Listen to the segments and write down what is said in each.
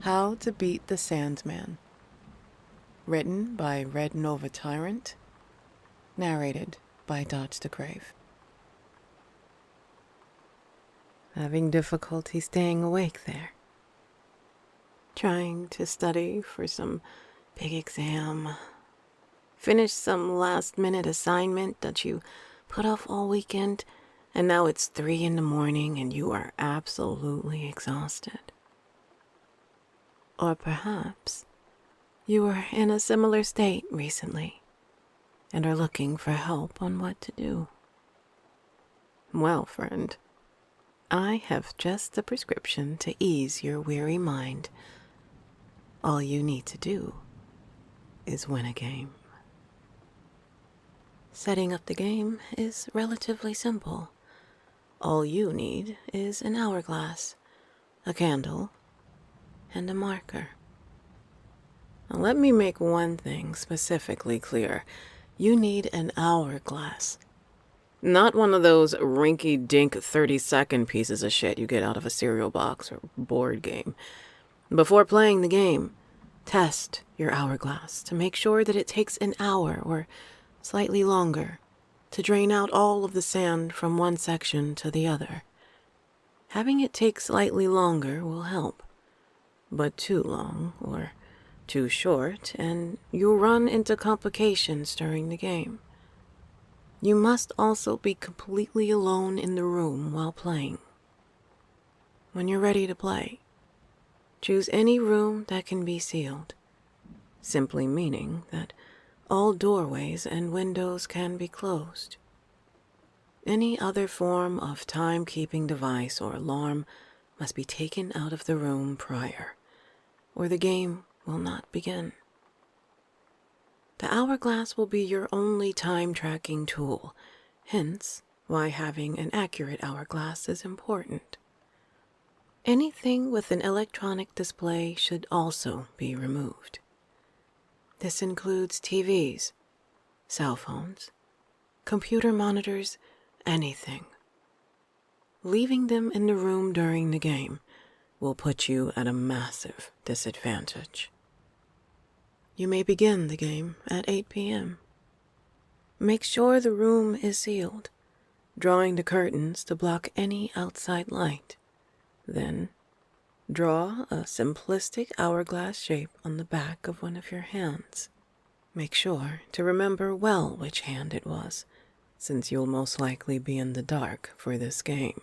How to Beat the Sandman. Written by Red Nova Tyrant. Narrated by Dodge the Grave. Having difficulty staying awake there? Trying to study for some big exam? Finish some last-minute assignment that you put off all weekend, and now it's 3 in the morning and you are absolutely exhausted? Or perhaps you were in a similar state recently and are looking for help on what to do. Well, friend, I have just the prescription to ease your weary mind. All you need to do is win a game. Setting up the game is relatively simple. All you need is an hourglass, a candle, and a marker. Now, let me make one thing specifically clear. You need an hourglass. Not one of those rinky-dink 30-second pieces of shit you get out of a cereal box or board game. Before playing the game, test your hourglass to make sure that it takes an hour or slightly longer to drain out all of the sand from one section to the other. Having it take slightly longer will help, but too long or too short and you'll run into complications during the game. You must also be completely alone in the room while playing. When you're ready to play, choose any room that can be sealed, simply meaning that all doorways and windows can be closed. Any other form of time-keeping device or alarm must be taken out of the room prior, or the game will not begin. The hourglass will be your only time-tracking tool, hence why having an accurate hourglass is important. Anything with an electronic display should also be removed. This includes TVs, cell phones, computer monitors, anything. Leaving them in the room during the game will put you at a massive disadvantage. You may begin the game at 8 p.m. Make sure the room is sealed, drawing the curtains to block any outside light. Then, draw a simplistic hourglass shape on the back of one of your hands. Make sure to remember well which hand it was, since you'll most likely be in the dark for this game.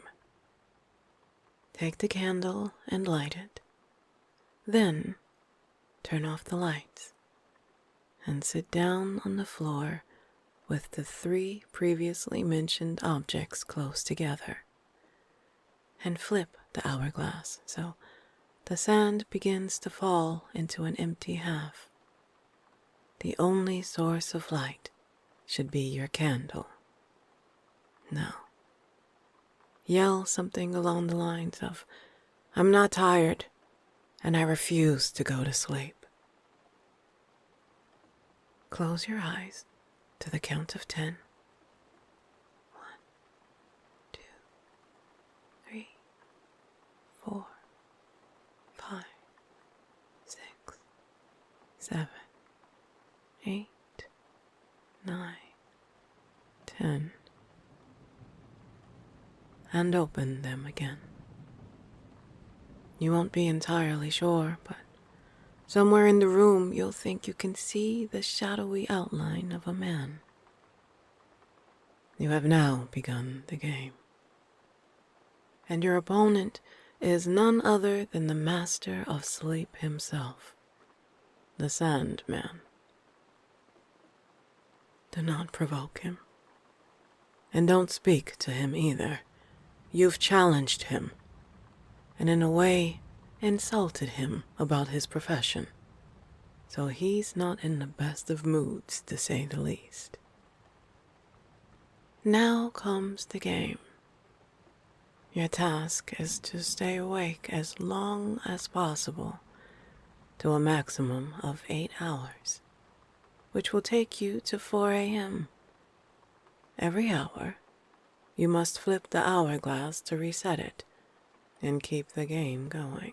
Take the candle and light it. Then, turn off the lights and sit down on the floor with the 3 previously mentioned objects close together. And flip the hourglass so the sand begins to fall into an empty half. The only source of light should be your candle. Now, yell something along the lines of, "I'm not tired, and I refuse to go to sleep." Close your eyes to the count of 10. 1, 2, 3, 4, 5, 6, 7, 8, 9, 10. And open them again. You won't be entirely sure, but somewhere in the room you'll think you can see the shadowy outline of a man. You have now begun the game. And your opponent is none other than the master of sleep himself, the SANDMAN. Do not provoke him. And don't speak to him either. You've challenged him, and in a way insulted him about his profession, so he's not in the best of moods, to say the least. Now comes the game. Your task is to stay awake as long as possible, to a maximum of 8 hours, which will take you to 4 a.m. Every hour, you must flip the hourglass to reset it and keep the game going.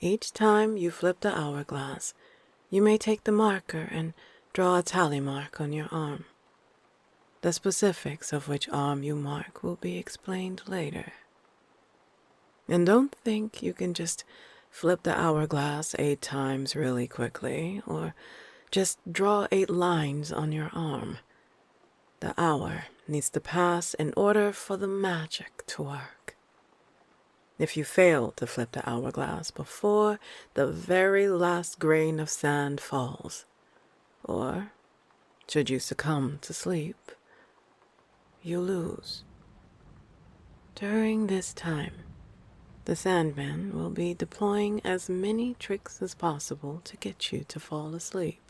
Each time you flip the hourglass, you may take the marker and draw a tally mark on your arm. The specifics of which arm you mark will be explained later. And don't think you can just flip the hourglass 8 times really quickly, or just draw 8 lines on your arm. The hour needs to pass in order for the magic to work. If you fail to flip the hourglass before the very last grain of sand falls, or should you succumb to sleep, you lose. During this time, the Sandman will be deploying as many tricks as possible to get you to fall asleep,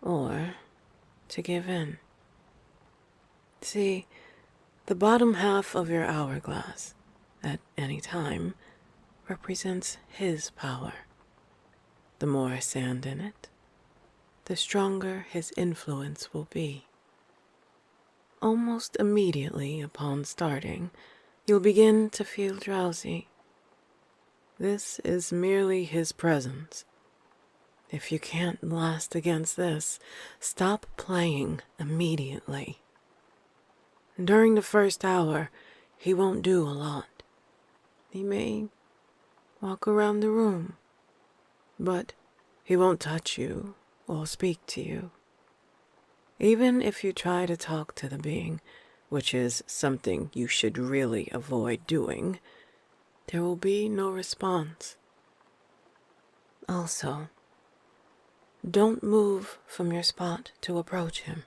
or to give in. See, the bottom half of your hourglass, at any time, represents his power. The more sand in it, the stronger his influence will be. Almost immediately upon starting, you'll begin to feel drowsy. This is merely his presence. If you can't last against this, stop playing immediately. During the first hour, he won't do a lot. He may walk around the room, but he won't touch you or speak to you. Even if you try to talk to the being, which is something you should really avoid doing, there will be no response. Also, don't move from your spot to approach him.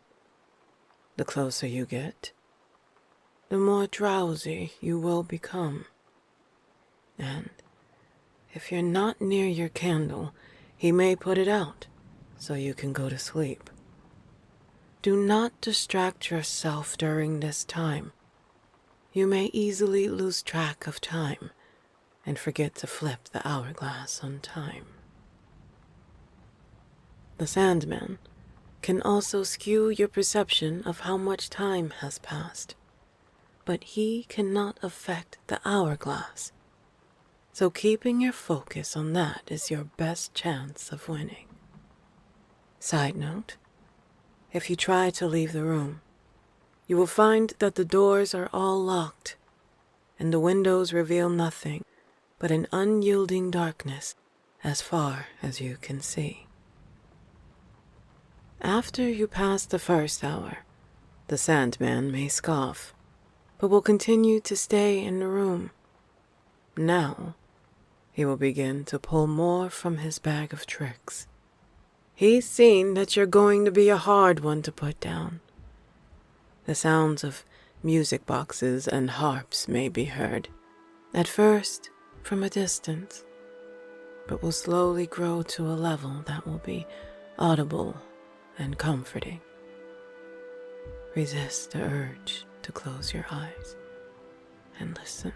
The closer you get, the more drowsy you will become. And if you're not near your candle, he may put it out so you can go to sleep. Do not distract yourself during this time. You may easily lose track of time and forget to flip the hourglass on time. The Sandman can also skew your perception of how much time has passed, but he cannot affect the hourglass. So keeping your focus on that is your best chance of winning. Side note, if you try to leave the room, you will find that the doors are all locked, and the windows reveal nothing but an unyielding darkness as far as you can see. After you pass the first hour, the Sandman may scoff, but will continue to stay in the room. Now, he will begin to pull more from his bag of tricks. He's seen that you're going to be a hard one to put down. The sounds of music boxes and harps may be heard, at first from a distance, but will slowly grow to a level that will be audible and comforting. Resist the urge to close your eyes and listen.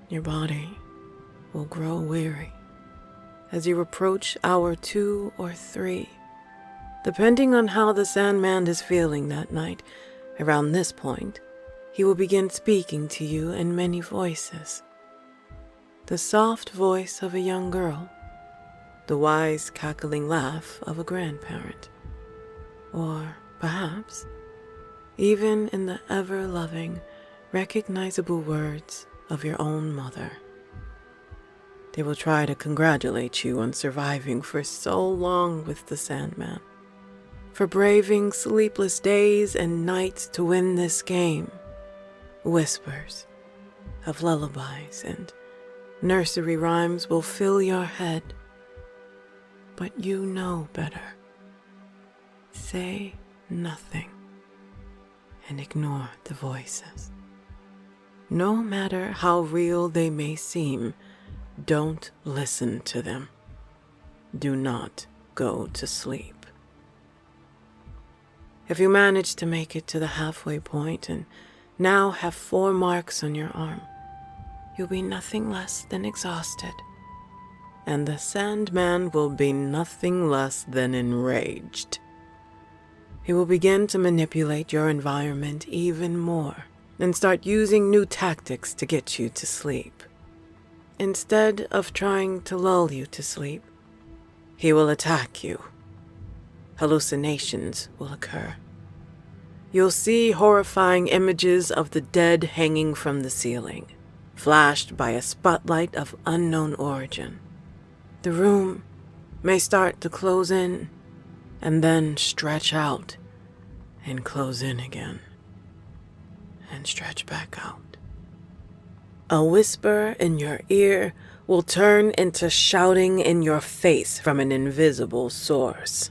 Your body will grow weary as you approach hour 2 or 3, depending on how the Sandman is feeling that night. Around this point, he will begin speaking to you in many voices. The soft voice of a young girl, the wise cackling laugh of a grandparent, or perhaps even in the ever-loving, recognizable words of your own mother. They will try to congratulate you on surviving for so long with the Sandman, for braving sleepless days and nights to win this game. Whispers of lullabies and nursery rhymes will fill your head, but you know better. Say nothing and ignore the voices. No matter how real they may seem, don't listen to them. Do not go to sleep. If you manage to make it to the halfway point and now have 4 marks on your arm, you'll be nothing less than exhausted, and the Sandman will be nothing less than enraged. He will begin to manipulate your environment even more and start using new tactics to get you to sleep. Instead of trying to lull you to sleep, he will attack you. Hallucinations will occur. You'll see horrifying images of the dead hanging from the ceiling, flashed by a spotlight of unknown origin. The room may start to close in and then stretch out and close in again and stretch back out. A whisper in your ear will turn into shouting in your face from an invisible source.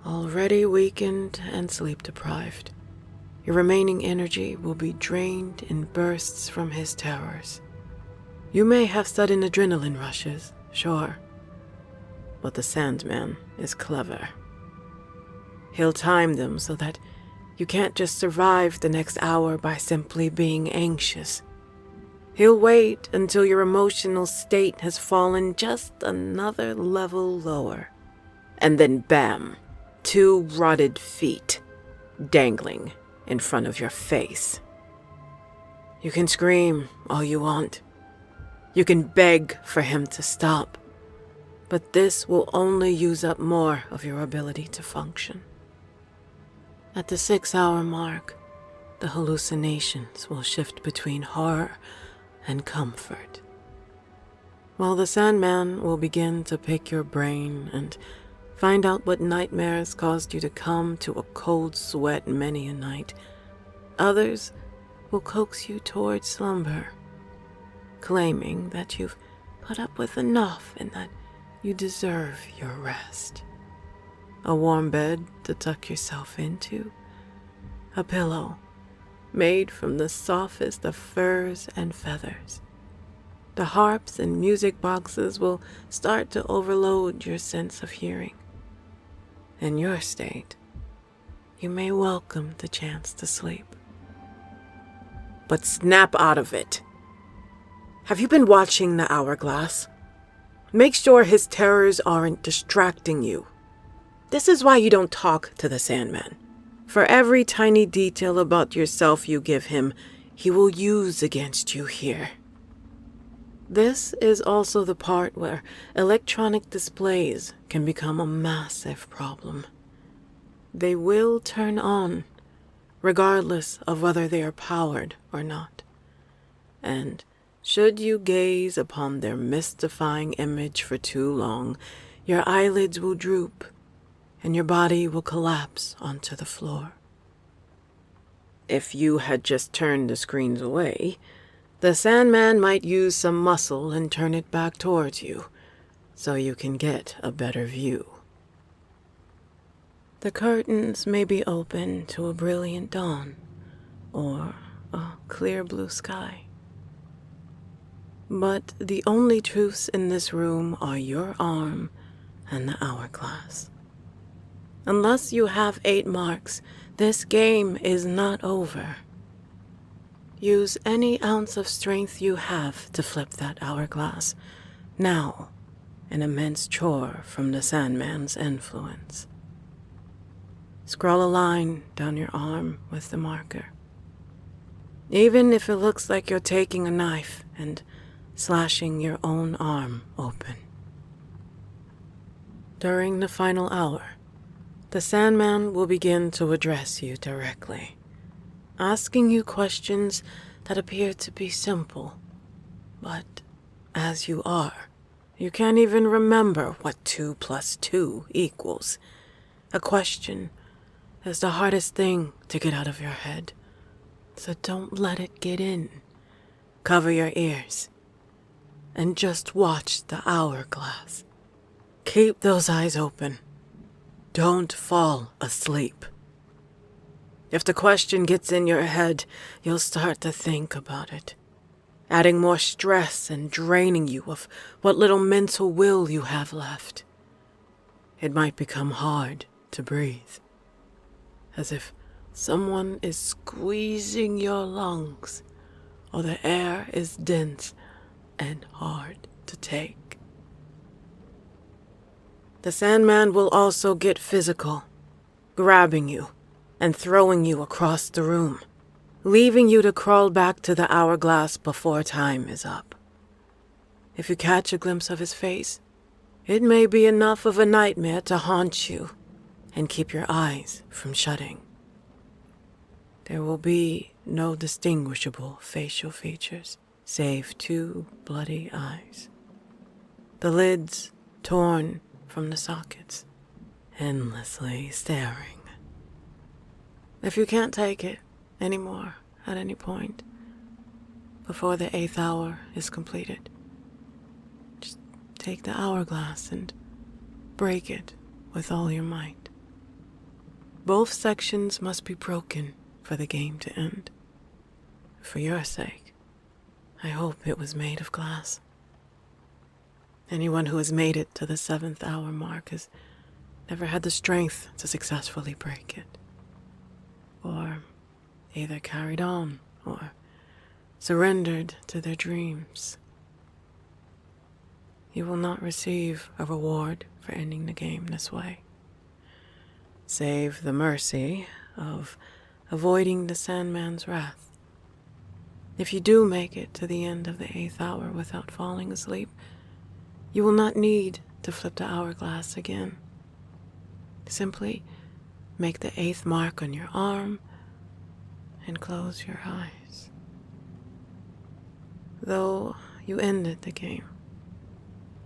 Already weakened and sleep-deprived, your remaining energy will be drained in bursts from his terrors. You may have sudden adrenaline rushes, sure, but the Sandman is clever. He'll time them so that you can't just survive the next hour by simply being anxious. He'll wait until your emotional state has fallen just another level lower, and then bam! 2 rotted feet dangling in front of your face. You can scream all you want. You can beg for him to stop, but this will only use up more of your ability to function. At the 6-hour mark, the hallucinations will shift between horror and comfort, while the Sandman will begin to pick your brain and find out what nightmares caused you to come to a cold sweat many a night. Others will coax you towards slumber, claiming that you've put up with enough and that you deserve your rest. A warm bed to tuck yourself into, a pillow made from the softest of furs and feathers. The harps and music boxes will start to overload your sense of hearing. In your state, you may welcome the chance to sleep. But snap out of it. Have you been watching the hourglass? Make sure his terrors aren't distracting you. This is why you don't talk to the Sandman. For every tiny detail about yourself you give him, he will use against you here. This is also the part where electronic displays can become a massive problem. They will turn on, regardless of whether they are powered or not. And should you gaze upon their mystifying image for too long, your eyelids will droop and your body will collapse onto the floor. If you had just turned the screens away, the Sandman might use some muscle and turn it back towards you, so you can get a better view. The curtains may be open to a brilliant dawn, or a clear blue sky. But the only truths in this room are your arm and the hourglass. Unless you have 8 marks, this game is not over. Use any ounce of strength you have to flip that hourglass. Now, an immense chore from the Sandman's influence. Scrawl a line down your arm with the marker. Even if it looks like you're taking a knife and slashing your own arm open. During the final hour, the Sandman will begin to address you directly, asking you questions that appear to be simple, but as you are, you can't even remember what 2 + 2 equals. A question is the hardest thing to get out of your head, so don't let it get in. Cover your ears and just watch the hourglass. Keep those eyes open. Don't fall asleep. If the question gets in your head, you'll start to think about it, adding more stress and draining you of what little mental will you have left. It might become hard to breathe, as if someone is squeezing your lungs, or the air is dense and hard to take. The Sandman will also get physical, grabbing you and throwing you across the room, leaving you to crawl back to the hourglass before time is up. If you catch a glimpse of his face, it may be enough of a nightmare to haunt you and keep your eyes from shutting. There will be no distinguishable facial features, save 2 bloody eyes. The lids torn from the sockets, endlessly staring. If you can't take it anymore at any point, before the 8th hour is completed, just take the hourglass and break it with all your might. Both sections must be broken for the game to end. For your sake, I hope it was made of glass. Anyone who has made it to the 7th hour mark has never had the strength to successfully break it, or either carried on or surrendered to their dreams. You will not receive a reward for ending the game this way, save the mercy of avoiding the Sandman's wrath. If you do make it to the end of the 8th hour without falling asleep, you will not need to flip the hourglass again. Simply make the 8th mark on your arm and close your eyes. Though you ended the game,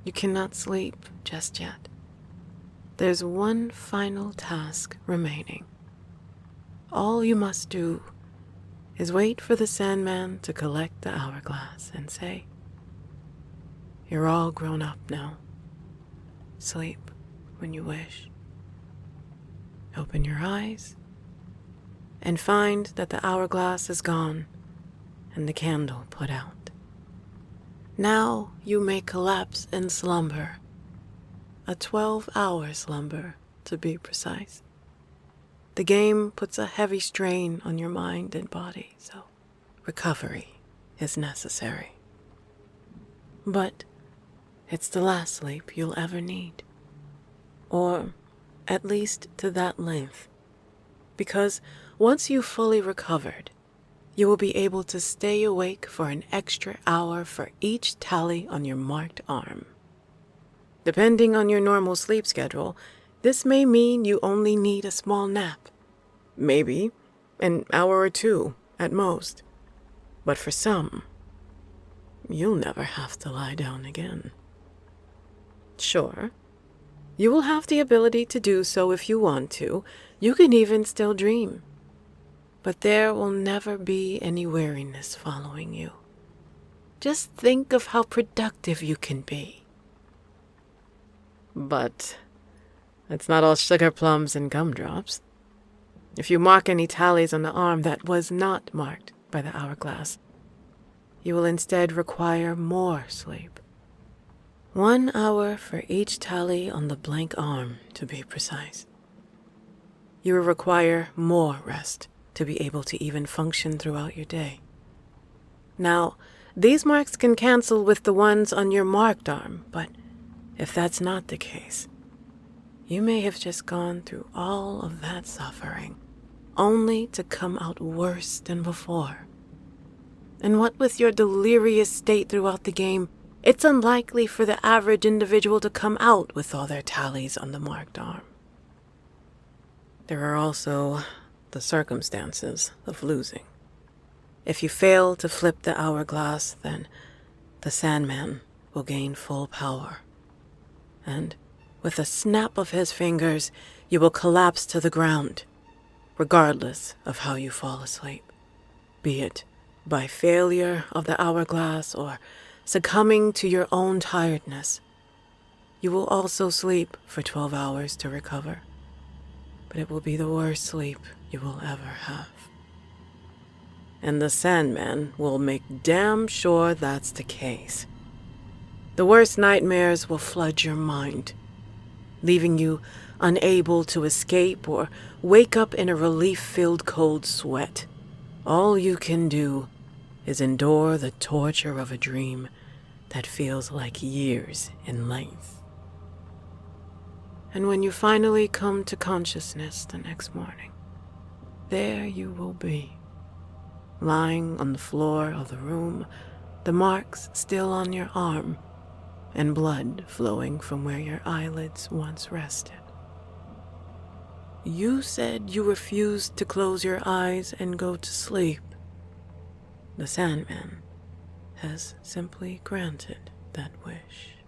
you cannot sleep just yet. There's one final task remaining. All you must do is wait for the Sandman to collect the hourglass and say, "You're all grown up now. Sleep when you wish." Open your eyes and find that the hourglass is gone and the candle put out. Now you may collapse in slumber, a 12-hour slumber to be precise. The game puts a heavy strain on your mind and body, so recovery is necessary. But it's the last sleep you'll ever need, or at least to that length, because once you've fully recovered, you will be able to stay awake for an extra hour for each tally on your marked arm. Depending on your normal sleep schedule, this may mean you only need a small nap, maybe an hour or 2 at most. But for some, you'll never have to lie down again. Sure, you will have the ability to do so if you want to. You can even still dream. But there will never be any weariness following you. Just think of how productive you can be. But it's not all sugar plums and gumdrops. If you mark any tallies on the arm that was not marked by the hourglass, you will instead require more sleep. 1 hour for each tally on the blank arm, to be precise. You will require more rest to be able to even function throughout your day. Now, these marks can cancel with the ones on your marked arm, but if that's not the case, you may have just gone through all of that suffering, only to come out worse than before. And what with your delirious state throughout the game, it's unlikely for the average individual to come out with all their tallies on the marked arm. There are also the circumstances of losing. If you fail to flip the hourglass, then the Sandman will gain full power. And with a snap of his fingers, you will collapse to the ground, regardless of how you fall asleep, be it by failure of the hourglass or succumbing to your own tiredness. You will also sleep for 12 hours to recover, but it will be the worst sleep you will ever have. And the Sandman will make damn sure that's the case. The worst nightmares will flood your mind, leaving you unable to escape or wake up in a relief-filled cold sweat. All you can do is endure the torture of a dream that feels like years in length. And when you finally come to consciousness the next morning, there you will be, lying on the floor of the room, the marks still on your arm, and blood flowing from where your eyelids once rested. You said you refused to close your eyes and go to sleep. The Sandman has simply granted that wish.